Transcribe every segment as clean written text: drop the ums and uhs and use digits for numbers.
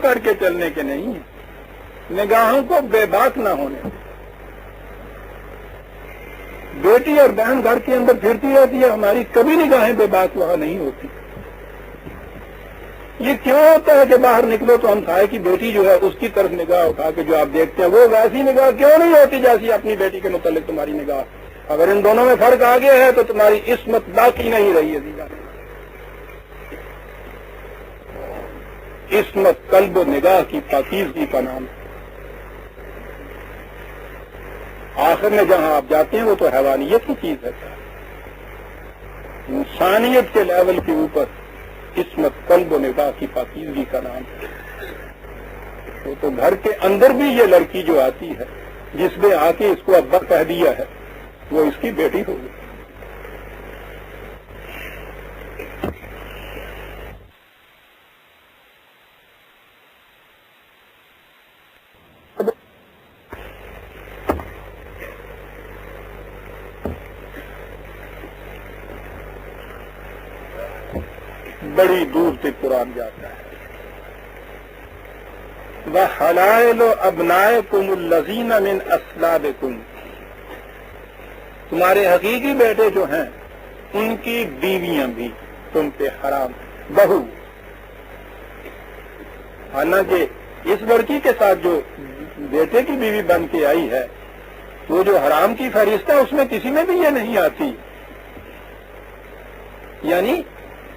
کر کے چلنے کے نہیں ہیں، نگاہوں کو بے بات نہ ہونے دیں۔ بیٹی اور بہن گھر کے اندر پھرتی رہتی ہے، ہماری کبھی نگاہیں بے بات وہاں نہیں ہوتی۔ یہ کیوں ہوتا ہے کہ باہر نکلو تو ہم سائے کی بیٹی جو ہے اس کی طرف نگاہ اٹھا کے جو آپ دیکھتے ہیں وہ ویسی نگاہ کیوں نہیں ہوتی جیسی اپنی بیٹی کے متعلق تمہاری نگاہ؟ اگر ان دونوں میں فرق آ گیا ہے تو تمہاری عصمت باقی نہیں رہی ہے دیگر۔ عصمت قلب و نگاہ کی پاکیزگی کا نام ہے۔ آخر میں جہاں آپ جاتے ہیں وہ تو حیوانیت کی چیز ہے، انسانیت کے لیول کے اوپر عصمت قلب و نگاہ کی پاکیزگی کا نام ہے۔ وہ تو گھر کے اندر بھی یہ لڑکی جو آتی ہے جس نے آ کے اس کو ابا کہہ دیا ہے وہ اس کی بیٹی ہوگی۔ بڑی دور تک قرآن جاتا ہے۔ وَحَلَائِلُ أَبْنَائِكُمُ الَّذِينَ مِنْ أَصْلَابِكُمْ، تمہارے حقیقی بیٹے جو ہیں ان کی بیویاں بھی تم پہ حرام ہیں۔ بہو، حالانکہ اس لڑکی کے ساتھ جو بیٹے کی بیوی بن کے آئی ہے وہ جو حرام کی فہرست ہے اس میں کسی میں بھی یہ نہیں آتی۔ یعنی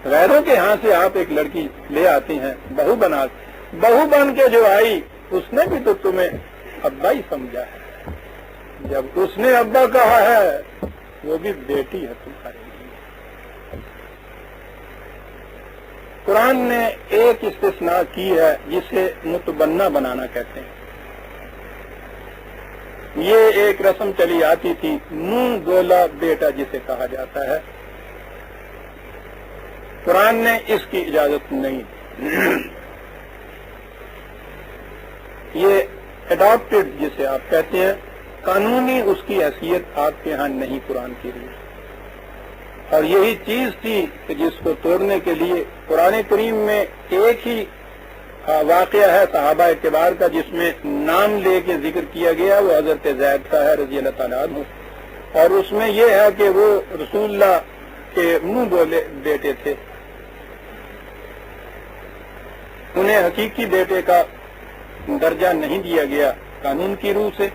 غیروں کے ہاں سے آپ ایک لڑکی لے آتے ہیں بہو بن کے جو آئی اس نے بھی تو تمہیں ابا ہی سمجھا ہے۔ جب اس نے ابا کہا ہے وہ بھی بیٹی ہے تمہارے لیے۔ قرآن نے ایک استثناء کی ہے جسے متبنہ بنانا کہتے ہیں۔ یہ ایک رسم چلی آتی تھی، منہ گولا بیٹا جسے کہا جاتا ہے۔ قرآن نے اس کی اجازت نہیں دی۔ یہ اڈاپٹڈ جسے آپ کہتے ہیں، قانونی اس کی حیثیت آپ کے ہاں نہیں قرآن کے لیے، اور یہی چیز تھی کہ جس کو توڑنے کے لیے قرآن کریم میں ایک ہی واقعہ ہے صحابہ کبار کا جس میں نام لے کے ذکر کیا گیا، وہ حضرت زید کا ہے رضی اللہ تعالیٰ عنہ، اور اس میں یہ ہے کہ وہ رسول اللہ کے منہ بولے بیٹے تھے، انہیں حقیقی بیٹے کا درجہ نہیں دیا گیا قانون کی روح سے،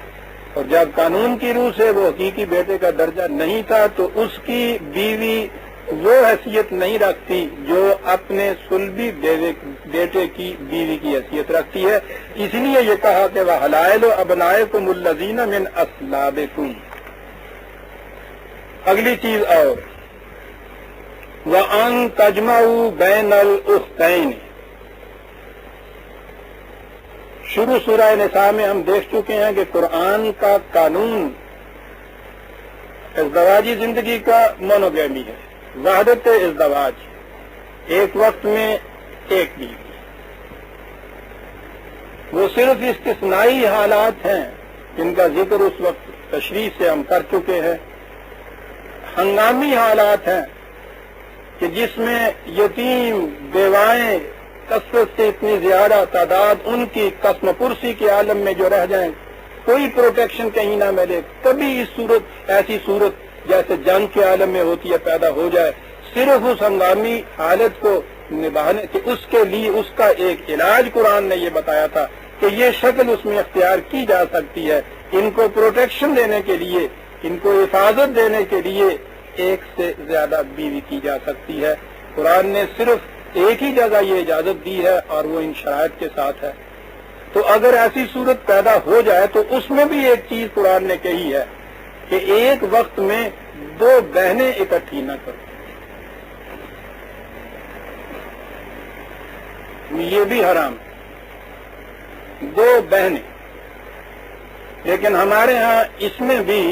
اور جب قانون کی روح سے وہ حقیقی بیٹے کا درجہ نہیں تھا تو اس کی بیوی وہ حیثیت نہیں رکھتی جو اپنے صلبی بیٹے کی بیوی کی حیثیت رکھتی ہے۔ اس لیے یہ کہا کہ وَحَلَائِلُ أَبْنَائِكُمُ الَّذِينَ مِنْ أَصْلَابِكُمْ۔ اگلی چیز اور وَأَن تَجْمَعُوا بَيْنَ الْأُخْتَيْنِ، شروع سورہ نساء میں ہم دیکھ چکے ہیں کہ قرآن کا قانون ازدواجی زندگی کا مونوگیمی ہے، وحدت ازدواج، ایک وقت میں ایک بیوی۔ وہ صرف استثنائی حالات ہیں جن کا ذکر اس وقت تشریح سے ہم کر چکے ہیں، ہنگامی حالات ہیں کہ جس میں یتیم بیوائیں کثرت سے اتنی زیادہ تعداد ان کی قسم پرسی کے عالم میں جو رہ جائیں، کوئی پروٹیکشن کہیں نہ ملے، کبھی ایسی صورت جیسے جنگ کے عالم میں ہوتی ہے پیدا ہو جائے، صرف اس ہنگامی حالت کو نبھانے کے اس کے لیے اس کا ایک علاج قرآن نے یہ بتایا تھا کہ یہ شکل اس میں اختیار کی جا سکتی ہے، ان کو پروٹیکشن دینے کے لیے، ان کو حفاظت دینے کے لیے ایک سے زیادہ بیوی کی جا سکتی ہے۔ قرآن نے صرف ایک ہی جگہ یہ اجازت دی ہے اور وہ ان شرائط کے ساتھ ہے۔ تو اگر ایسی صورت پیدا ہو جائے تو اس میں بھی ایک چیز قرآن نے کہی ہے کہ ایک وقت میں دو بہنیں اکٹھی نہ کرو، یہ بھی حرام ہے، دو بہنیں۔ لیکن ہمارے ہاں اس میں بھی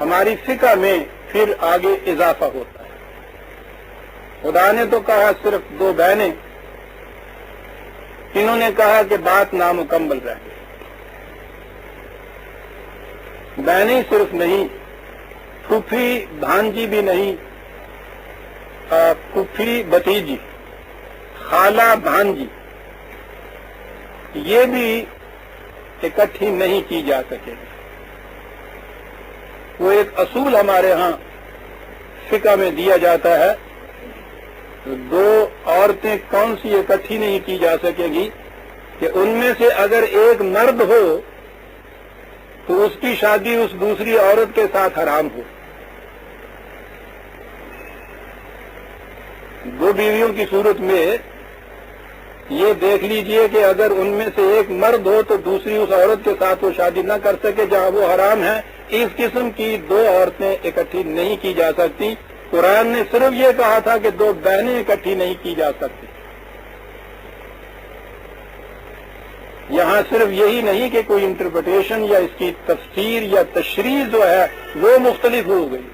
ہماری فقہ میں پھر آگے اضافہ ہوتا ہے۔ خدا نے تو کہا صرف دو بہنیں، انہوں نے کہا کہ بات نامکمل رہ گئی۔ بہنیں صرف نہیں، پھوپھی بھانجی بھی نہیں، پھوپھی بھتیجی، خالہ بھانجی، یہ بھی اکٹھی نہیں کی جا سکے گی۔ وہ ایک اصول ہمارے ہاں فقہ میں دیا جاتا ہے، دو عورتیں کون سی اکٹھی نہیں کی جا سکے گی کہ ان میں سے اگر ایک مرد ہو تو اس کی شادی اس دوسری عورت کے ساتھ حرام ہو۔ دو بیویوں کی صورت میں یہ دیکھ لیجئے کہ اگر ان میں سے ایک مرد ہو تو دوسری اس عورت کے ساتھ وہ شادی نہ کر سکے جہاں وہ حرام ہے۔ اس قسم کی دو عورتیں اکٹھی نہیں کی جا سکتی۔ قرآن نے صرف یہ کہا تھا کہ دو بہنیں اکٹھی نہیں کی جا سکتی۔ یہاں صرف یہی نہیں کہ کوئی انٹرپریٹیشن یا اس کی تفسیر یا تشریح جو ہے وہ مختلف ہو گئی،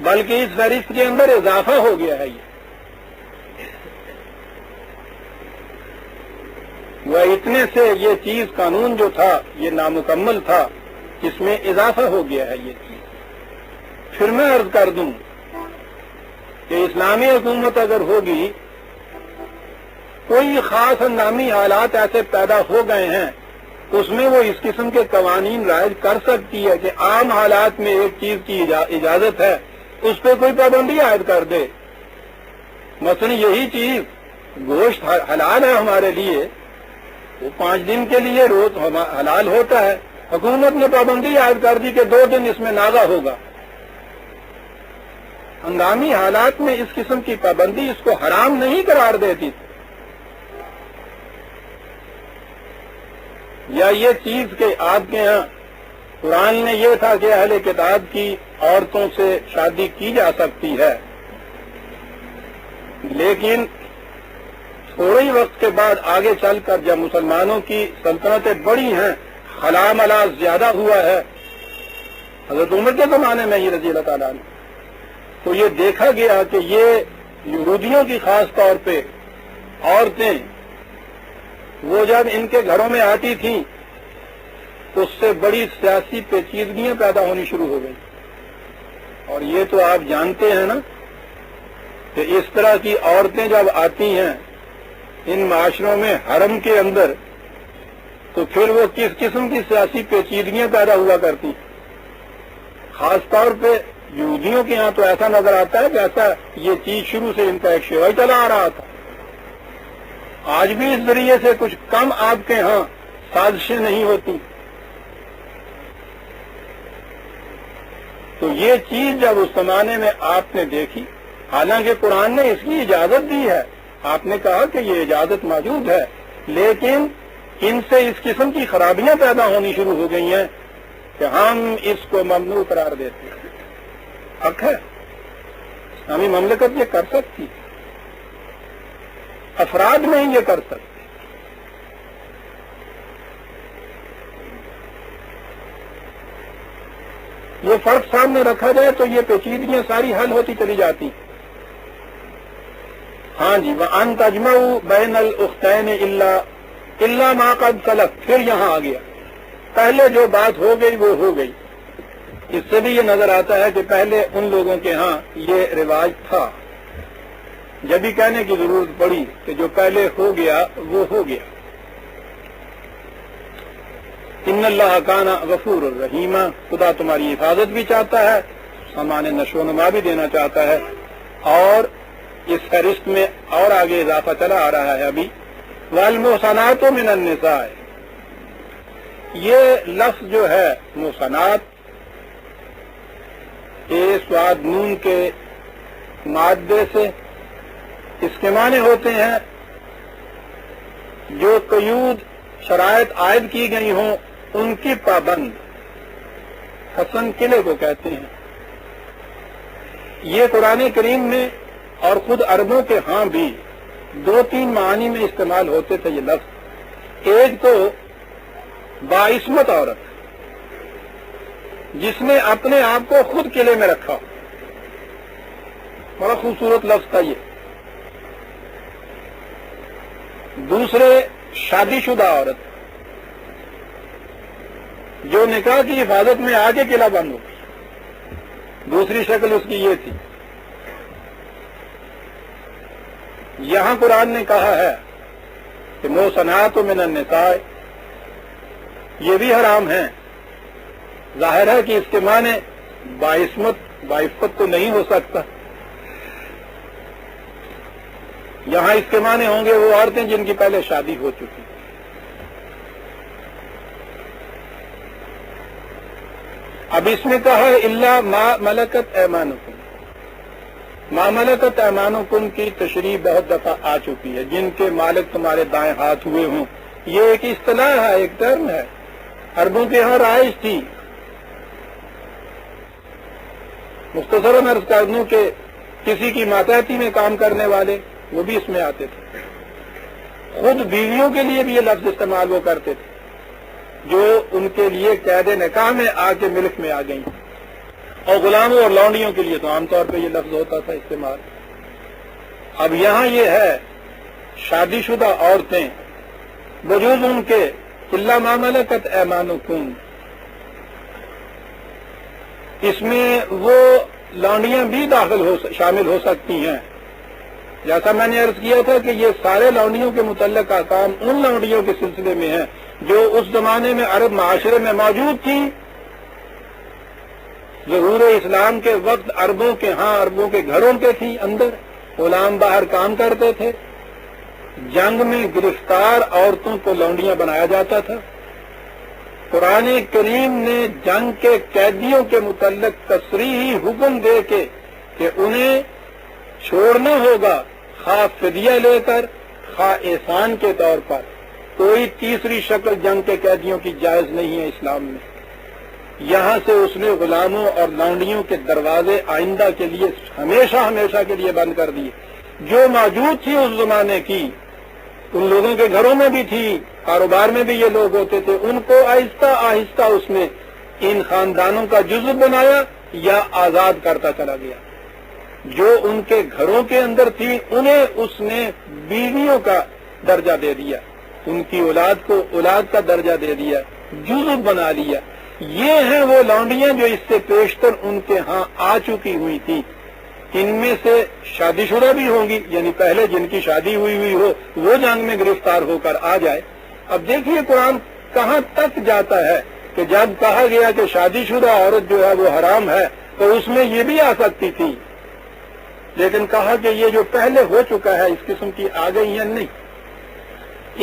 بلکہ اس فہرست کے اندر اضافہ ہو گیا ہے۔ وہ اتنے سے یہ چیز قانون جو تھا یہ نامکمل تھا، اس میں اضافہ ہو گیا ہے یہ چیز۔ پھر میں عرض کر دوں کہ اسلامی حکومت اگر ہوگی، کوئی خاص ہنگامی حالات ایسے پیدا ہو گئے ہیں اس میں وہ اس قسم کے قوانین رائج کر سکتی ہے کہ عام حالات میں ایک چیز کی اجازت ہے، اس پہ کوئی پابندی عائد کر دے۔ مثلا یہی چیز گوشت حلال ہے ہمارے لیے، وہ 5 دن کے لیے روز حلال ہوتا ہے، حکومت نے پابندی عائد کر دی کہ 2 دن اس میں ناغہ ہوگا۔ ہنگامی حالات میں اس قسم کی پابندی اس کو حرام نہیں قرار دیتی تھی۔ یا یہ چیز کہ آپ کے ہاں قرآن نے یہ تھا کہ اہل کتاب کی عورتوں سے شادی کی جا سکتی ہے، لیکن تھوڑے ہی وقت کے بعد آگے چل کر جب مسلمانوں کی سلطنتیں بڑی ہیں، خلا ملا زیادہ ہوا ہے، حضرت عمر کے زمانے میں ہی رضی اللہ تعالیٰ عنہ، تو یہ دیکھا گیا کہ یہ یہودیوں کی خاص طور پہ عورتیں وہ جب ان کے گھروں میں آتی تھیں تو اس سے بڑی سیاسی پیچیدگیاں پیدا ہونی شروع ہو گئی۔ اور یہ تو آپ جانتے ہیں نا کہ اس طرح کی عورتیں جب آتی ہیں ان معاشروں میں حرم کے اندر تو پھر وہ کس قسم کی سیاسی پیچیدگیاں پیدا ہوا کرتی۔ خاص طور پہ یہودیوں کے ہاں تو ایسا نظر آتا ہے کہ ایسا یہ چیز شروع سے ان کا ایک شیوہ چلا آ رہا تھا۔ آج بھی اس ذریعے سے کچھ کم آپ کے ہاں سازشیں نہیں ہوتی۔ تو یہ چیز جب اس زمانے میں آپ نے دیکھی، حالانکہ قرآن نے اس کی اجازت دی ہے، آپ نے کہا کہ یہ اجازت موجود ہے، لیکن ان سے اس قسم کی خرابیاں پیدا ہونی شروع ہو گئی ہیں کہ ہم اس کو ممنوع قرار دیتے ہیں۔ حق ہے، اسلامی مملکت یہ کر سکتی، افراد نہیں یہ کر سکتے۔ یہ فرق سامنے رکھا جائے تو یہ پیچیدگیاں ساری حل ہوتی چلی جاتی۔ ہاں جی، وَأَن تَجْمَعُوا بَيْنَ الْأُخْتَيْنِ إِلَّا مَا قَدْ سَلَفَ، پھر یہاں آ گیا، پہلے جو بات ہو گئی وہ ہو گئی۔ اس سے بھی یہ نظر آتا ہے کہ پہلے ان لوگوں کے ہاں یہ رواج تھا، جب بھی کہنے کی ضرورت پڑی کہ جو پہلے ہو گیا وہ ہو گیا۔ ان اللہ کان غفور الرحیم، خدا تمہاری حفاظت بھی چاہتا ہے، سامان نشو و نما بھی دینا چاہتا ہے۔ اور اس فہرست میں اور آگے اضافہ چلا آ رہا ہے ابھی، والمحصنات من النساء، یہ لفظ جو ہے محصنات سواد نون کے مادے سے، اس کے معنی ہوتے ہیں جو قیود شرائط عائد کی گئی ہوں ان کی پابند، حسن قلعے کو کہتے ہیں۔ یہ قرآن کریم میں اور خود عربوں کے ہاں بھی 2-3 معانی میں استعمال ہوتے تھے یہ لفظ۔ ایک تو باعصمت عورت جس نے اپنے آپ کو خود قلعے میں رکھا، بڑا خوبصورت لفظ تھا یہ۔ دوسرے شادی شدہ عورت جو نکاح کی حفاظت میں آگے قلعہ بند ہو، دوسری شکل اس کی یہ تھی۔ یہاں قرآن نے کہا ہے کہ محصنات من النساء یہ بھی حرام ہیں. ظاہر ہے کہ اس کے معنی باعثمت تو نہیں ہو سکتا. یہاں اس کے معنی ہوں گے وہ عورتیں جن کی پہلے شادی ہو چکی. اب اس میں کہا ہے الا ما ملکت ایمانکم. ما ملکت ایمانکم کی تشریح بہت دفعہ آ چکی ہے. جن کے مالک تمہارے دائیں ہاتھ ہوئے ہوں، یہ ایک اصطلاح ہے، ایک ٹرم ہے، عربوں کے ہاں رائج تھی. مختصراً عرض کر دوں کہ کسی کی ماتحتی میں کام کرنے والے وہ بھی اس میں آتے تھے. خود بیویوں کے لیے بھی یہ لفظ استعمال وہ کرتے تھے جو ان کے لیے قید نکاح میں آ کے ملک میں آ گئیں، اور غلاموں اور لونڈیوں کے لیے تو عام طور پہ یہ لفظ ہوتا تھا استعمال. اب یہاں یہ ہے شادی شدہ عورتیں بجوز ان کے الا ما ملکت ایمانکم، اس میں وہ لونڈیاں بھی شامل ہو سکتی ہیں. جیسا میں نے عرض کیا تھا کہ یہ سارے لونڈیوں کے متعلق احکام ان لونڈیوں کے سلسلے میں ہیں جو اس زمانے میں عرب معاشرے میں موجود تھی. ظہور اسلام کے وقت عربوں کے گھروں کے تھی اندر، غلام باہر کام کرتے تھے. جنگ میں گرفتار عورتوں کو لونڈیاں بنایا جاتا تھا. قرآن کریم نے جنگ کے قیدیوں کے متعلق تصریحی حکم دے کے کہ انہیں چھوڑنا ہوگا، خواہ فدیہ لے کر خواہ احسان کے طور پر. کوئی تیسری شکل جنگ کے قیدیوں کی جائز نہیں ہے اسلام میں. یہاں سے اس نے غلاموں اور لونڈیوں کے دروازے آئندہ کے لیے ہمیشہ کے لیے بند کر دیے. جو موجود تھی اس زمانے کی، ان لوگوں کے گھروں میں بھی تھی، کاروبار میں بھی یہ لوگ ہوتے تھے، ان کو آہستہ آہستہ اس نے ان خاندانوں کا جزو بنایا یا آزاد کرتا چلا گیا. جو ان کے گھروں کے اندر تھی انہیں اس نے بیویوں کا درجہ دے دیا، ان کی اولاد کو اولاد کا درجہ دے دیا، جزو بنا لیا. یہ ہیں وہ لونڈیاں جو اس سے پیشتر ان کے ہاں آ چکی ہوئی تھی. ان میں سے شادی شدہ بھی ہوں گی، یعنی پہلے جن کی شادی ہوئی ہو وہ جنگ میں گرفتار ہو کر آ جائے. اب دیکھیے قرآن کہاں تک جاتا ہے کہ جب کہا گیا کہ شادی شدہ عورت جو ہے وہ حرام ہے تو اس میں یہ بھی آ سکتی تھی، لیکن کہا کہ یہ جو پہلے ہو چکا ہے اس قسم کی آ گئی ہے نہیں.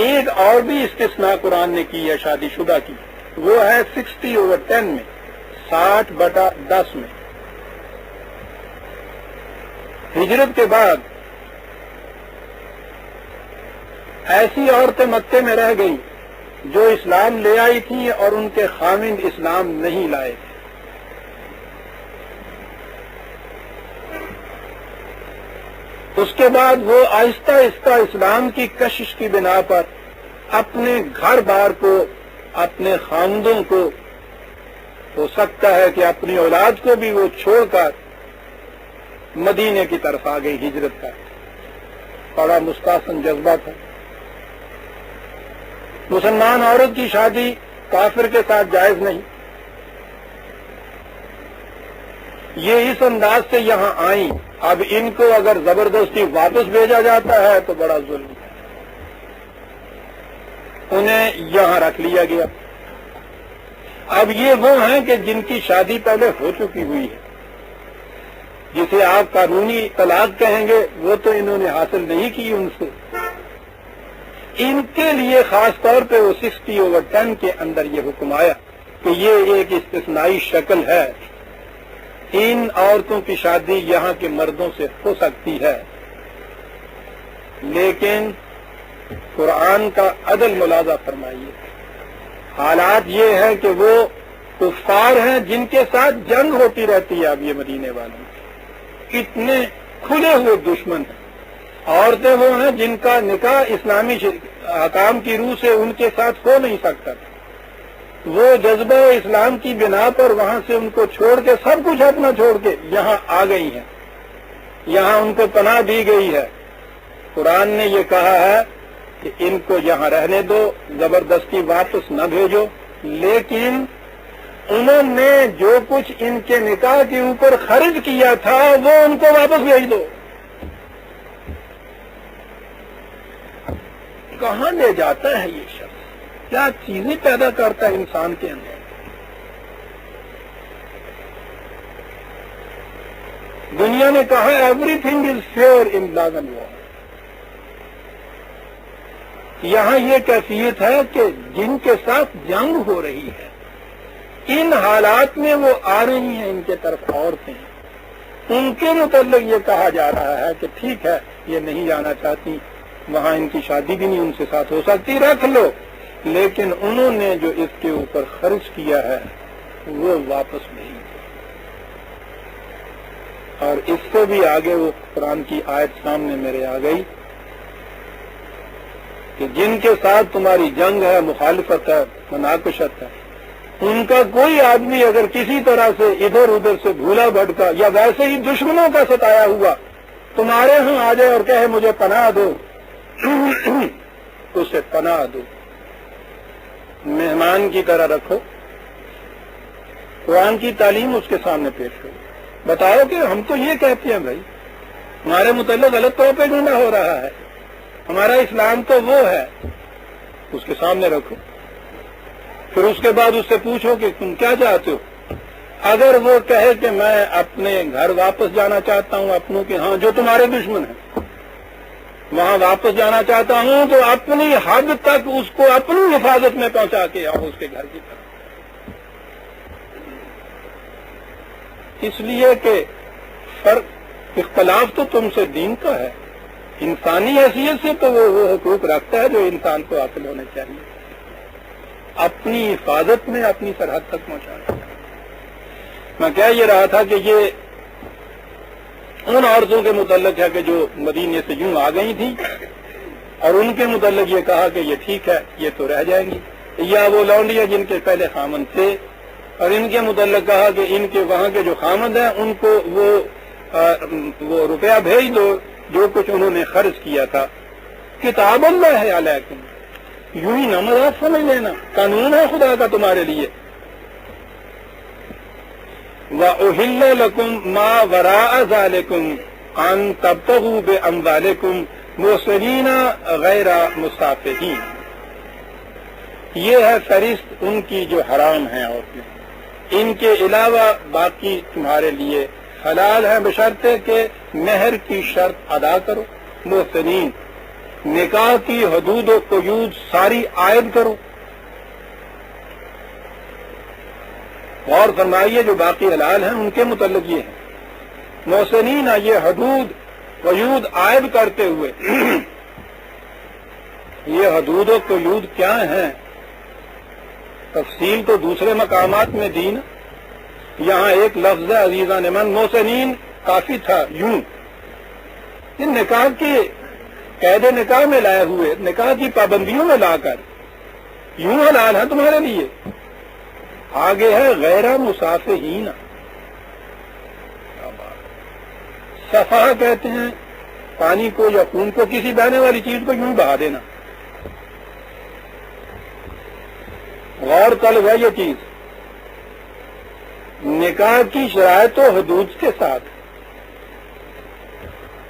ایک اور بھی استثناء قرآن نے کی ہے شادی شدہ کی، وہ ہے 60/10 میں، 60/10 میں. ہجرت کے بعد ایسی عورتیں مکے میں رہ گئیں جو اسلام لے آئی تھیں اور ان کے خاوند اسلام نہیں لائے. اس کے بعد وہ آہستہ آہستہ اسلام کی کشش کی بنا پر اپنے گھر بار کو، اپنے خاندوں کو، ہو سکتا ہے کہ اپنی اولاد کو بھی وہ چھوڑ کر مدینے کی طرف آ گئی. ہجرت کا بڑا مستحسن جذبہ تھا. مسلمان عورت کی شادی کافر کے ساتھ جائز نہیں. یہ اس انداز سے یہاں آئیں. اب ان کو اگر زبردستی واپس بھیجا جاتا ہے تو بڑا ظلم ہے. انہیں یہاں رکھ لیا گیا. اب یہ وہ ہیں کہ جن کی شادی پہلے ہو چکی ہوئی ہے، جسے آپ قانونی طلاق کہیں گے، وہ تو انہوں نے حاصل نہیں کی ان سے. ان کے لیے خاص طور پہ وہ 60/10 کے اندر یہ حکم آیا کہ یہ ایک استثنائی شکل ہے. ان عورتوں کی شادی یہاں کے مردوں سے ہو سکتی ہے، لیکن قرآن کا عدل ملاحظہ فرمائیے. حالات یہ ہے کہ وہ کفار ہیں جن کے ساتھ جنگ ہوتی رہتی ہے. اب یہ مدینے والوں اتنے کھلے ہوئے دشمن ہیں. عورتیں وہ ہیں جن کا نکاح اسلامی احکام کی روح سے ان کے ساتھ ہو نہیں سکتا. وہ جذبہ اسلام کی بنا پر وہاں سے ان کو چھوڑ کے، سب کچھ اپنا چھوڑ کے یہاں آ گئی ہیں. یہاں ان کو پناہ دی گئی ہے. قرآن نے یہ کہا ہے کہ ان کو یہاں رہنے دو، زبردستی واپس نہ بھیجو، لیکن انہوں نے جو کچھ ان کے نکاح کے اوپر خرچ کیا تھا وہ ان کو واپس بھیج دو. کہاں لے جاتا ہے یہ شخص؟ کیا چیزیں پیدا کرتا ہے انسان کے اندر. دنیا نے کہا everything is fair in love and war. یہاں یہ کیفیت ہے کہ جن کے ساتھ جنگ ہو رہی ہے ان حالات میں وہ آ رہی ہیں ان کے طرف عورتیں, ان کے متعلق یہ کہا جا رہا ہے کہ ٹھیک ہے یہ نہیں جانا چاہتی, وہاں ان کی شادی بھی نہیں ان سے ساتھ ہو سکتی, رکھ لو, لیکن انہوں نے جو اس کے اوپر خرچ کیا ہے وہ واپس نہیں. اور اس سے بھی آگے وہ قرآن کی آیت سامنے میرے آ گئی کہ جن کے ساتھ تمہاری جنگ ہے, مخالفت ہے, مناقشت ہے, ان کا کوئی آدمی اگر کسی طرح سے ادھر ادھر سے بھولا بھٹکا یا ویسے ہی دشمنوں کا ستایا ہوا تمہارے ہاں آ جائے اور کہے مجھے پناہ دو, اسے پناہ دو, مہمان کی طرح رکھو, قرآن کی تعلیم اس کے سامنے پیش کرو, بتاؤ کہ ہم تو یہ کہتے ہیں بھائی ہمارے متعلق غلط طور پہ ڈھونڈا ہو رہا ہے, ہمارا اسلام تو وہ ہے, اس کے سامنے رکھو. پھر اس کے بعد اس سے پوچھو کہ تم کیا چاہتے ہو. اگر وہ کہے کہ میں اپنے گھر واپس جانا چاہتا ہوں اپنوں کے ہاں جو تمہارے دشمن ہیں وہاں واپس جانا چاہتا ہوں, تو اپنی حد تک اس کو اپنی حفاظت میں پہنچا کے آؤ اس کے گھر کی طرف. اس لیے کہ فرق اختلاف تو تم سے دین کا ہے, انسانی حیثیت سے تو وہ حقوق رکھتا ہے جو انسان کو حاصل ہونے چاہیے, اپنی حفاظت میں اپنی سرحد تک پہنچانا. میں کہہ یہ رہا تھا کہ یہ ان عورتوں کے متعلق ہے کہ جو مدینے سے یوں آ گئی تھیں اور ان کے متعلق یہ کہا کہ یہ ٹھیک ہے یہ تو رہ جائیں گی, یا وہ لونڈیاں جن کے پہلے خامند تھے اور ان کے متعلق کہا کہ ان کے وہاں کے جو خامند ہیں ان کو وہ روپیہ بھیج دو جو کچھ انہوں نے خرچ کیا تھا. کتاب اللہ ہے علیکم, یوں ہی نہ مذاق سمجھ لینا, قانون ہے خدا کا تمہارے لیے. وَأُحِلَّ لَكُمْ مَا وَرَاءَ ذَلِكُمْ أَن تَبْتَغُوا بِأَمْوَالِكُمْ مُحْصِنِينَ غَيْرَ مُسَافِحِينَ. یہ ہے فہرست ان کی جو حرام ہیں عورتیں, ان کے علاوہ باقی تمہارے لیے حلال ہیں بشرطے کہ مہر کی شرط ادا کرو. محسنین, نکاح کی حدود و قیود ساری عائد کرو. غور فرمائیے جو باقی حلال ہیں ان کے متعلق یہ ہے محسنین, یہ حدود قیود عائد کرتے ہوئے. یہ حدود و قیود کیا ہیں تفصیل تو دوسرے مقامات میں دی نا, یہاں ایک لفظ ہے عزیزان من, محسنین کافی تھا یوں. یہ نکاح کے قید نکاح میں لائے ہوئے, نکاح کی پابندیوں میں لا کر یوں حلال ہے تمہارے لیے. آگے ہے غیر مصافحین. صفحہ کہتے ہیں پانی کو یا خون کو, کسی بہنے والی چیز کو یوں بہا دینا. غور طلب ہے یہ چیز, نکاح کی شرائط و حدود کے ساتھ,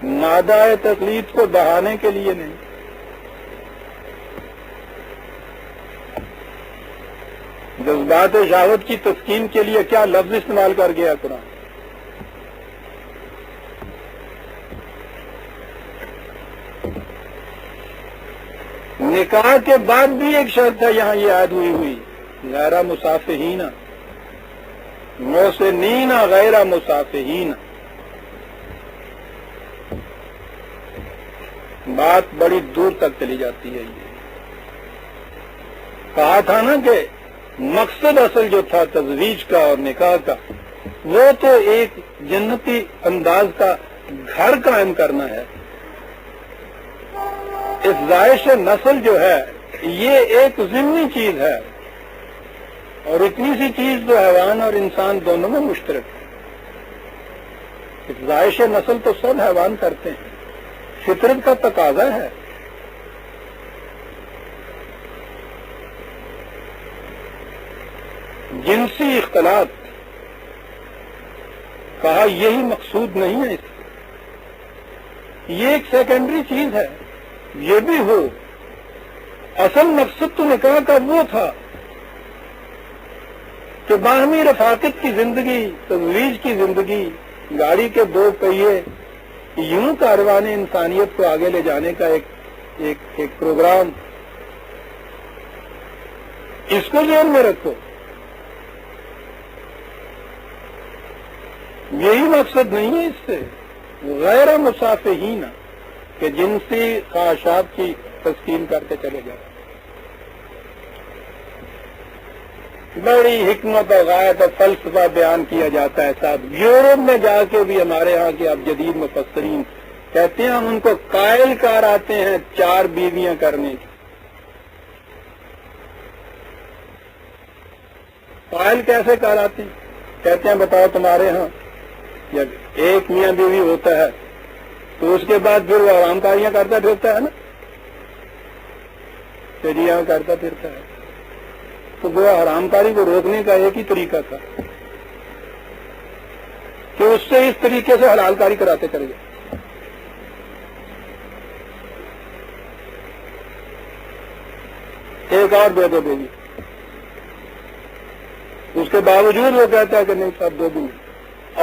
مادہ تقلید کو بہانے کے لیے نہیں. جذبات شہوت کی تسکین کے لیے کیا لفظ استعمال کر گیا قرآن. نکاح کے بعد بھی ایک شرط ہے یہاں یہ عائد ہوئی غیر مصافحین, محسنین غیر مصافحین. بات بڑی دور تک چلی جاتی ہے. یہ کہا تھا نا کہ مقصد اصل جو تھا تزویج کا اور نکاح کا وہ تو ایک جنتی انداز کا گھر قائم کرنا ہے. افزائش نسل جو ہے یہ ایک ضمنی چیز ہے, اور اتنی سی چیز جو حیوان اور انسان دونوں میں مشترک ہے. افزائش نسل تو سب حیوان کرتے ہیں, فطرت کا تقاضا ہے. جنسی اختلاط کہا یہی مقصود نہیں ہے, یہ ایک سیکنڈری چیز ہے. یہ بھی ہو اصل مقصد تو نکاح کا وہ تھا کہ باہمی رفاقت کی زندگی، تزویج کی زندگی، گاڑی کے دو پہیے، یوں کاروان انسانیت کو آگے لے جانے کا ایک پروگرام، اس کو ذہن میں رکھو۔ یہی مقصد نہیں ہے اس سے، غیر مصافحین کہ جنسی خواہشات کی تسکین کر کے چلے جائیں۔ بڑی حکمت اور غایت اور فلسفہ بیان کیا جاتا ہے صاحب۔ یورپ میں جا کے بھی ہمارے ہاں کے اب جدید مفسرین کہتے ہیں ہم ان کو قائل کر آتے ہیں 4 بیویاں کرنے کی۔ قائل کیسے کر آتے ہیں؟ کہتے ہیں بتاؤ تمہارے ہاں جب ایک میاں بیوی ہوتا ہے تو اس کے بعد پھر وہ آرام کاریاں کرتا پھرتا ہے نا، چڑیاں کرتا پھرتا ہے، تو وہ حرام کاری کو روکنے کا ایک ہی طریقہ تھا کہ اس سے اس طریقے سے حلال کاری کراتے چلے گئے۔ ایک اور دے دو بیوی، اس کے باوجود وہ کہتا ہے کہ نہیں سب 2 دن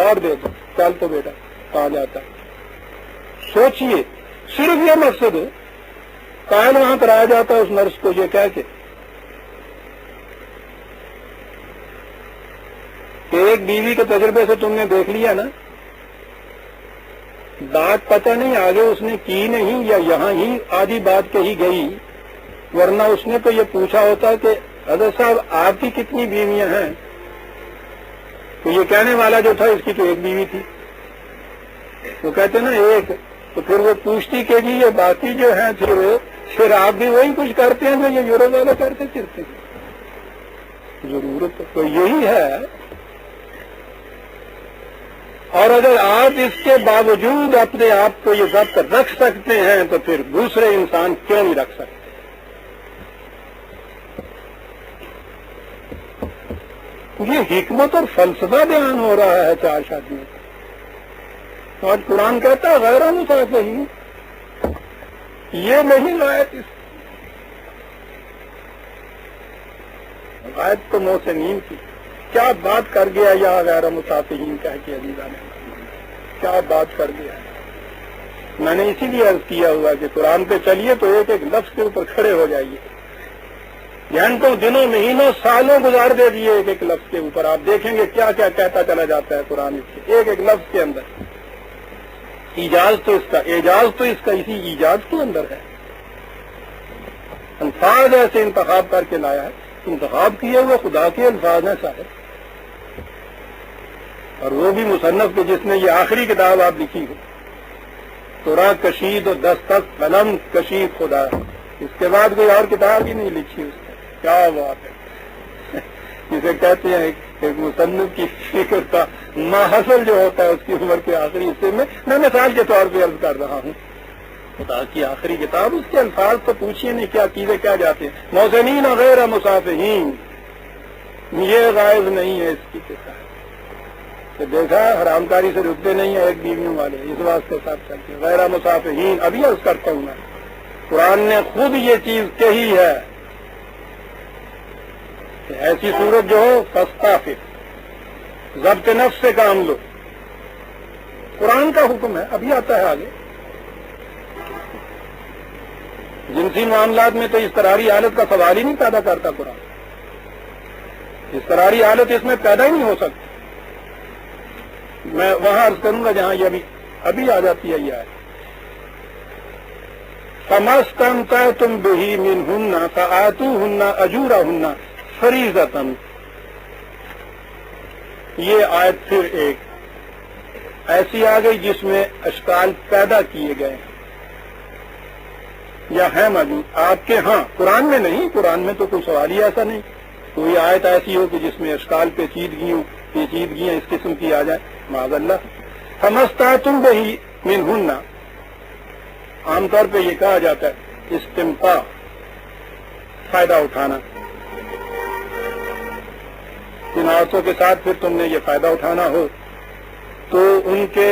اور دے دو، چل تو بیٹا کہا جاتا ہے۔ سوچئے صرف یہ مقصد ہے، قائل وہاں کرایا جاتا ہے اس نرس کو یہ کہہ کے کہ ایک بیوی کے تجربے سے تم نے دیکھ لیا نا، بات پتہ نہیں آگے اس نے کی نہیں یا یہاں ہی آدھی بات کہی گئی، ورنہ اس نے تو یہ پوچھا ہوتا کہ حضرت صاحب آپ کی کتنی بیویاں ہیں؟ تو یہ کہنے والا جو تھا اس کی تو ایک بیوی تھی، وہ کہتے نا ایک، تو پھر وہ پوچھتی کہ جی یہ باقی جو ہیں پھر آپ بھی وہی کچھ کرتے ہیں جو یہ یورپ والے کرتے پھرتے ہیں۔ ضرورت تو یہی ہے، اور اگر آپ اس کے باوجود اپنے آپ کو یہ ضبط رکھ سکتے ہیں تو پھر دوسرے انسان کیوں نہیں رکھ سکتے؟ یہ حکمت اور فلسفہ بیان ہو رہا ہے 4 شادیوں کا۔ آج قرآن کہتا ہے غیر مصافحین، یہ نہیں غائب، اس غائب تو محسنین کی کیا بات کر گیا یا غیر مصافحین کہہ کے عزیزہ نے کیا بات کر گیا۔ میں نے اسی لیے عرض کیا ہوا کہ قرآن پہ چلیے تو ایک ایک لفظ کے اوپر کھڑے ہو جائیے، گھنٹوں دنوں مہینوں سالوں گزار دے دیے ایک ایک لفظ کے اوپر، آپ دیکھیں گے کیا کیا کہتا چلا جاتا ہے قرآن اس کے ایک ایک لفظ کے اندر۔ اعجاز تو اس کا اسی ایجاز کے اندر ہے، الفاظ ایسے انتخاب کر کے لایا ہے، انتخاب کیے ہوئے خدا کے الفاظ ہیں صاحب، اور وہ بھی مصنف کے جس نے یہ آخری کتاب آپ لکھی ہو، تورا کشید و دستخط قلم کشید خدا، اس کے بعد کوئی اور کتاب ہی نہیں لکھی اس نے۔ کیا بات ہے، جسے کہتے ہیں ایک مصنف کی فکر کا ماحصل جو ہوتا ہے اس کی عمر کے آخری حصے میں مثال کے طور پہ عرض کر رہا ہوں، خدا کی آخری کتاب، اس کے الفاظ تو پوچھیے نہیں کیا چیزیں کیا جاتے ہیں۔ محسنین غیر مصافحین، یہ غائب نہیں ہے اس کی کتاب، تو دیکھا حرام کاری سے رکتے نہیں ہیں ایک بیویوں والے، اس واسطے ساتھ چلتے ہیں غیر مصافحین۔ ابھی عرض کرتا ہوں میں، قرآن نے خود یہ چیز کہی ہے کہ ایسی صورت جو ہو فاستغفر، ضبط نفس سے کام لو، قرآن کا حکم ہے، ابھی آتا ہے آگے۔ جنسی معاملات میں تو اضطراری حالت کا سوال ہی نہیں پیدا کرتا قرآن، اضطراری حالت اس میں پیدا ہی نہیں ہو سکتی۔ میں وہاں عرض کروں گا جہاں یہ ابھی آ جاتی ہے یہ آیت، فَمَسْتَمْتَعْتُمْ بِهِ مِنْهُنَّ فَآتُوهُنَّ أَجُورَهُنَّ فَرِيضَةً۔ یہ آیت پھر ایک ایسی آ گئی جس میں اشکال پیدا کیے گئے یا ہیں موجود آپ کے ہاں، قرآن میں نہیں، قرآن میں تو کوئی سوال ہی ایسا نہیں، کوئی آیت ایسی ہو کہ جس میں اشکال پیچیدگیاں اس قسم کی آ جائیں، معاذ اللہ۔ فَمَسْتَمْتَعْتُمْ بِهِ مِنْهُنَّ، عام طور پہ یہ کہا جاتا ہے استمتاع، فائدہ اٹھانا، جن عورتوں کے ساتھ پھر تم نے یہ فائدہ اٹھانا ہو تو ان کے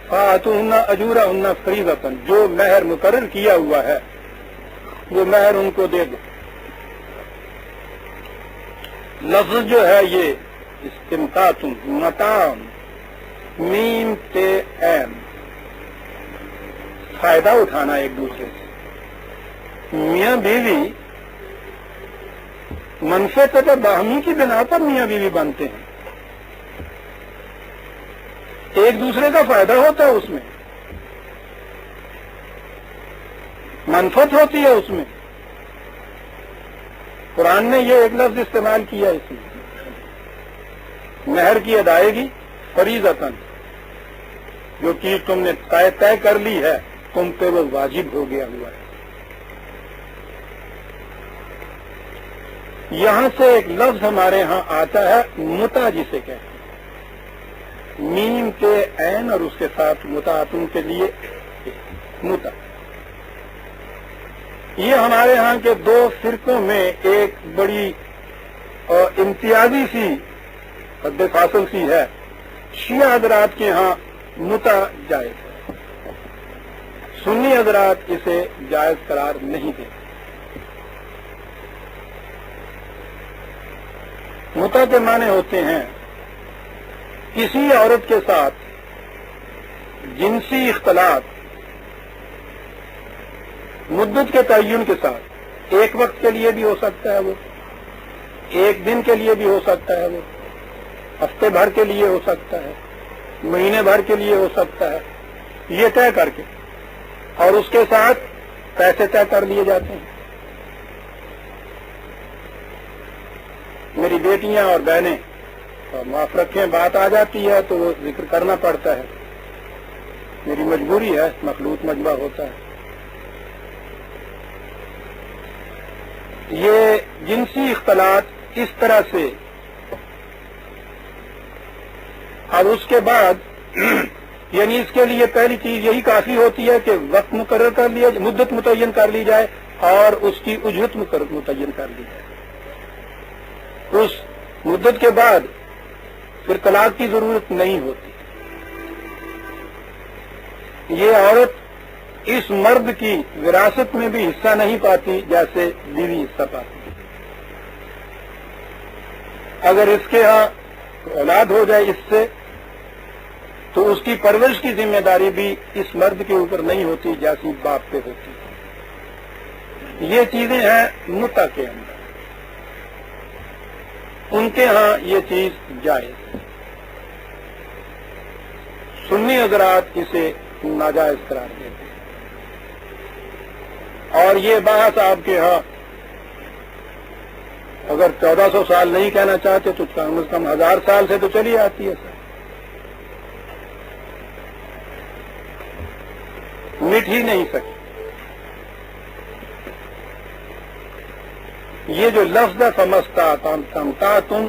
فَآتُوهُنَّ أَجُورَهُنَّ فَرِيضَةً، جو مہر مقرر کیا ہوا ہے وہ مہر ان کو دے دو، لفظ جو ہے یہ استمتاع متاع میم تے عین، فائدہ اٹھانا ایک دوسرے سے۔ میاں بیوی منفعت و باہمی کی بنا پر میاں بیوی بنتے ہیں، ایک دوسرے کا فائدہ ہوتا ہے، اس میں منفعت ہوتی ہے، اس میں قرآن نے یہ ایک لفظ استعمال کیا اس میں، مہر کی ادائیگی فریضتاً، جو چیز تم نے طے کر لی ہے تم پہ وہ واجب ہو گیا ہوا ہے۔ یہاں سے ایک لفظ ہمارے ہاں آتا ہے متع، جسے کہتے ہیں میم کے عین اور اس کے ساتھ متعتن کے لیے متع۔ یہ ہمارے ہاں کے دو فرقوں میں ایک بڑی امتیازی سی حد فاصل سی ہے۔ شیعہ حضرات کے ہاں متع جائز ہے، سنی حضرات اسے جائز قرار نہیں دیتے۔ متع کے معنی ہوتے ہیں کسی عورت کے ساتھ جنسی اختلاط مدت کے تعین کے ساتھ، ایک وقت کے لیے بھی ہو سکتا ہے، وہ ایک دن کے لیے بھی ہو سکتا ہے، وہ ہفتے بھر کے لیے ہو سکتا ہے، مہینے بھر کے لیے ہو سکتا ہے، یہ طے کر کے، اور اس کے ساتھ پیسے طے کر لیے جاتے ہیں۔ میری بیٹیاں اور بہنیں معاف رکھیں، بات آ جاتی ہے تو وہ ذکر کرنا پڑتا ہے، میری مجبوری ہے، مخلوط مجمع ہوتا ہے۔ یہ جنسی اختلاط اس طرح سے، اور اس کے بعد یعنی اس کے لیے پہلی چیز یہی کافی ہوتی ہے کہ وقت مقرر کر لیا، مدت متعین کر لی جائے اور اس کی اجرت متعین کر لی جائے۔ اس مدت کے بعد پھر طلاق کی ضرورت نہیں ہوتی۔ یہ عورت اس مرد کی وراثت میں بھی حصہ نہیں پاتی جیسے بیوی حصہ پاتی ہے۔ اگر اس کے ہاں اولاد ہو جائے اس سے تو اس کی پرورش کی ذمہ داری بھی اس مرد کے اوپر نہیں ہوتی جیسی باپ پہ ہوتی ہے۔ یہ چیزیں ہیں متع کے اندر، ان کے ہاں یہ چیز جائز ہے، سنی حضرات اسے ناجائز قرار دیتے ہیں۔ اور یہ بحث آپ کے ہاں اگر 1400 سال نہیں کہنا چاہتے تو کم از کم 1000 سال سے تو چلی آتی ہے سر، مٹ ہی نہیں سکی۔ یہ جو لفظ سمجھتا تمتا تم،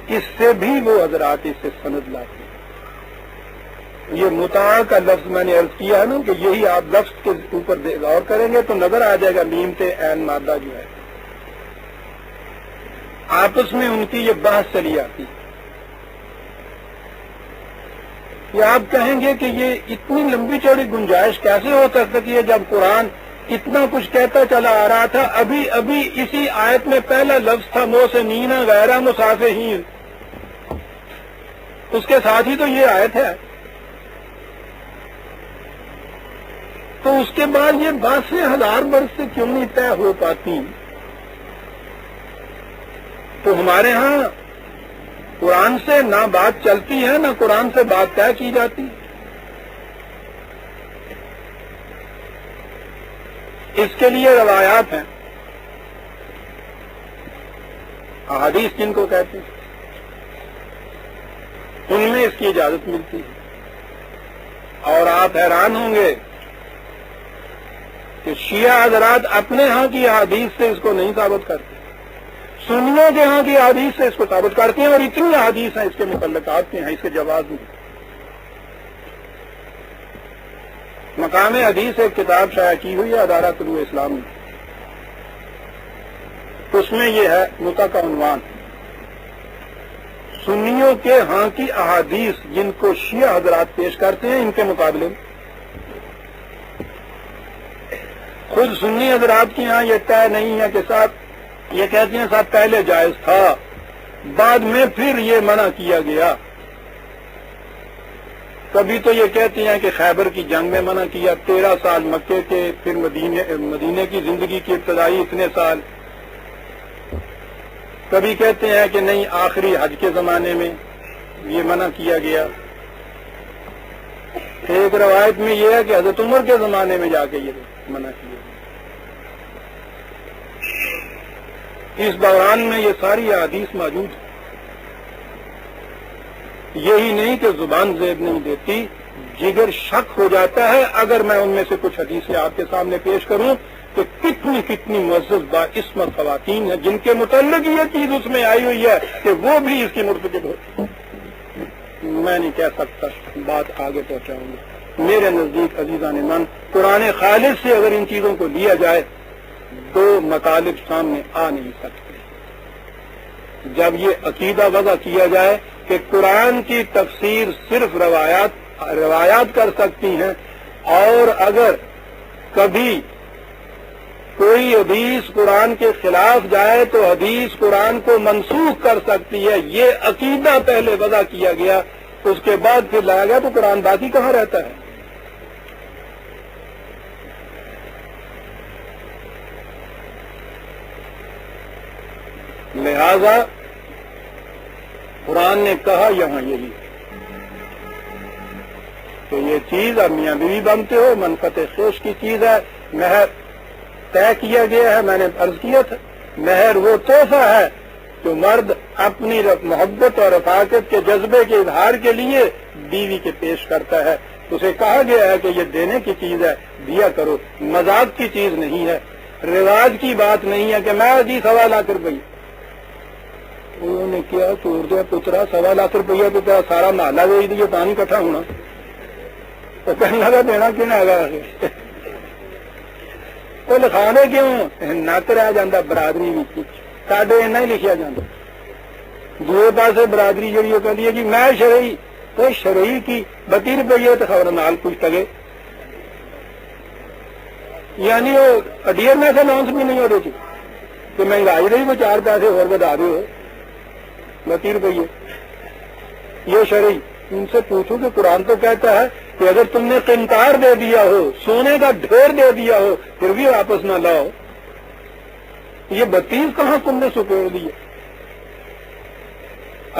اس سے بھی وہ حضرات اس سے سند لاتے ہیں۔ یہ متع کا لفظ میں نے عرض کیا ہے نا کہ یہی آپ لفظ کے اوپر غور کریں گے تو نظر آ جائے گا میم تے عین مادہ جو ہے، آپس میں ان کی یہ بحث چلی آتی ہے۔ یہ آپ کہیں گے کہ یہ اتنی لمبی چوڑی گنجائش کیسے ہو سکتی ہے جب قرآن اتنا کچھ کہتا چلا آ رہا تھا، ابھی اسی آیت میں پہلا لفظ تھا موسنین غیر مسافحین، اس کے ساتھ ہی تو یہ آیت ہے، تو اس کے بعد یہ باتیں 1000 برس سے کیوں نہیں طے ہو پاتی؟ تو ہمارے ہاں قرآن سے نہ بات چلتی ہے نہ قرآن سے بات طے کی جاتی۔ اس کے لیے روایات ہیں، احادیث جن کو کہتے ہیں، ان میں اس کی اجازت ملتی ہے۔ اور آپ حیران ہوں گے کہ شیعہ حضرات اپنے ہاں کی احادیث سے اس کو نہیں ثابت کرتے، سنیوں کے ہاں کی احادیث سے اس کو ثابت کرتے ہیں، اور اتنی احادیث ہیں اس کے متعلقات ہیں، اس کے جواز میں۔ مقام حدیث ایک کتاب شائع کی ہوئی ہے ادارہ طلوع اسلام میں، اس میں یہ ہے متع کا عنوان، سنیوں کے ہاں کی احادیث جن کو شیعہ حضرات پیش کرتے ہیں ان کے مقابلے میں۔ خود سنی حضرات کے ہاں یہ طے نہیں ہے کہ صاحب یہ کہتے ہیں صاحب پہلے جائز تھا، بعد میں پھر یہ منع کیا گیا۔ کبھی تو یہ کہتے ہیں کہ خیبر کی جنگ میں منع کیا، 13 سال مکے کے، پھر مدینے کی زندگی کی ابتدائی اتنے سال۔ کبھی کہتے ہیں کہ نہیں، آخری حج کے زمانے میں یہ منع کیا گیا۔ ایک روایت میں یہ ہے کہ حضرت عمر کے زمانے میں جا کے یہ منع کیا۔ اس دوران میں یہ ساری احادیث موجود ہیں۔ یہی نہیں کہ زبان زیب نہیں دیتی، جگر شک ہو جاتا ہے اگر میں ان میں سے کچھ حدیثیں آپ کے سامنے پیش کروں کہ کتنی کتنی معزز باعصمت خواتین ہیں جن کے متعلق یہ چیز اس میں آئی ہوئی ہے کہ وہ بھی اس کی مرتکب ہوتی۔ میں نہیں کہہ سکتا، بات آگے پہنچاؤں گا۔ میرے نزدیک عزیزان من، قرآن خالص سے اگر ان چیزوں کو لیا جائے دو مطالب سامنے آ نہیں سکتے۔ جب یہ عقیدہ وضع کیا جائے کہ قرآن کی تفسیر صرف روایات کر سکتی ہیں، اور اگر کبھی کوئی حدیث قرآن کے خلاف جائے تو حدیث قرآن کو منسوخ کر سکتی ہے، یہ عقیدہ پہلے وضع کیا گیا، اس کے بعد پھر لایا گیا تو قرآن باقی کہاں رہتا ہے؟ لہذا قرآن نے کہا یہاں یہی کہ یہ چیز اب میاں بیوی بنتے ہو، منفعت خیش کی چیز ہے، مہر طے کیا گیا ہے۔ میں نے عرض کیا تھا، مہر وہ تحفہ ہے جو مرد اپنی محبت اور رفاقت کے جذبے کے اظہار کے لیے بیوی کے پیش کرتا ہے۔ اسے کہا گیا ہے کہ یہ دینے کی چیز ہے، دیا کرو، مذاق کی چیز نہیں ہے، رواج کی بات نہیں ہے کہ میں دی 1.25 لاکھ روپئے۔ انہوں نے کیا چھوڑ دیا پترا، 1.25 لاکھ روپیہ تو کیا سارا محلہ بیچ دیے، پانی اکٹھا ہونا تو کہنے لگا دینا کیوں نہ آگا وہ لکھانے کیوں نک رہ جاتا برادری ساڈے ایسا ہی لکھیا جاتا۔ دوسرے پاسے برادری جی وہ کہتی ہے جی میں شرعی، تو شرعی کی 32 روپیے تو خبر نال کچھ لگے، یعنی وہ اڈیئر میں سے لانس بھی نہیں ہو کہ مہنگائی رہی وہ 4 پیسے اور بتا دو 32 روپیے، یہ شرعی۔ ان سے پوچھو کہ قرآن تو کہتا ہے کہ اگر تم نے قنطار دے دیا ہو، سونے کا ڈھیر دے دیا ہو، پھر بھی واپس نہ لاؤ، یہ 32 کہاں تم نے سکوڑ دیے؟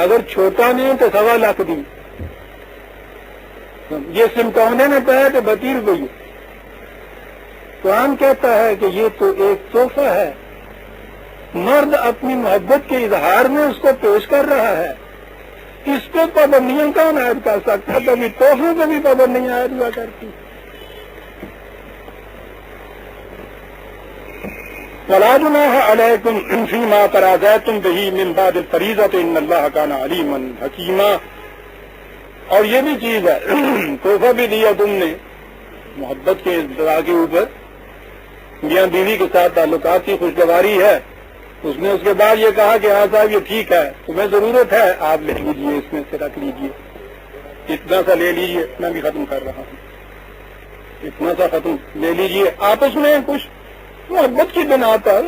اگر چھوٹا نہیں تو 1.25 لاکھ دی، یہ سمٹونے میں پہ تو 32 روپیے۔ قرآن کہتا ہے کہ یہ تو ایک تحفہ ہے، مرد اپنی محبت کے اظہار میں اس کو پیش کر رہا ہے، اس پہ پابندیاں کون عائد کر سکتا ہے؟ کبھی تحفوں پہ بھی پابندیاں عائد ہوا کرتی۔ وَلَا جُنَاحَ عَلَيْكُمْ فِيمَا تَرَاضَيْتُمْ بِهِ مِنْ بَعْدِ الْفَرِيضَةِ إِنَّ اللَّهَ كَانَ عَلِيمًا حَكِيمًا۔ اور یہ بھی چیز ہے، تحفہ بھی دیا تم نے محبت کے ابتدا کے اوپر، میاں بیوی کے ساتھ تعلقات کی خوشگواری ہے، اس نے اس کے بعد یہ کہا کہ ہاں صاحب یہ ٹھیک ہے، تمہیں ضرورت ہے آپ لے لیجیے، اس میں سے رکھ لیجیے، اتنا سا لے لیجیے، میں بھی ختم کر رہا ہوں، اتنا سا ختم لے لیجیے۔ آپس میں کچھ محبت کی بنا پر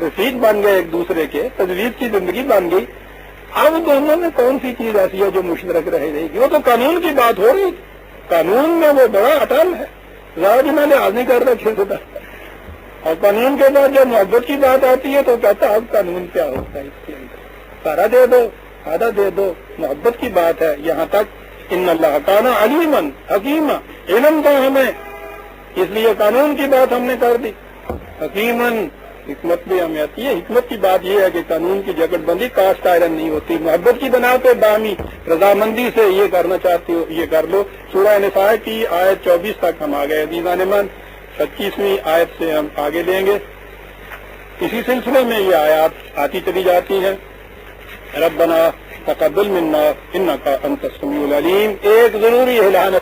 رفیق بن گئے ایک دوسرے کے، تجویز کی زندگی بن گئی۔ اب دونوں میں کون سی چیز ایسی ہے جو مشترک رہے گی؟ وہ تو قانون کی بات ہو رہی، قانون میں وہ بڑا اٹل ہے، ذرا میں لحاظ نہیں کر رہا چھوٹا، اور قانون کے بعد جب محبت کی بات آتی ہے تو کہتا ہے اب قانون کیا ہوتا ہے، اس کے اندر سارا دے دو، آدھا دے دو، محبت کی بات ہے۔ یہاں تک ان اللہ کان علیمًا حکیما، علم تھا ہمیں اس لیے قانون کی بات ہم نے کر دی، حکیمن حکمت بھی ہمیں آتی ہے۔ حکمت کی بات یہ ہے کہ قانون کی جگٹ بندی کاسٹ آئرن نہیں ہوتی، محبت کی بنا پہ بامی رضامندی سے یہ کرنا چاہتے ہو یہ کر لو۔ سورہ نساء کی آیت 24 تک ہم آ گئے عزیزان من، 25ویں آیت سے ہم آگے لیں گے۔ اسی سلسلے میں یہ آیات آتی چلی جاتی ہیں۔ ربنا تقبل منا انک انت السمیع العلیم، ایک ضروری اعلان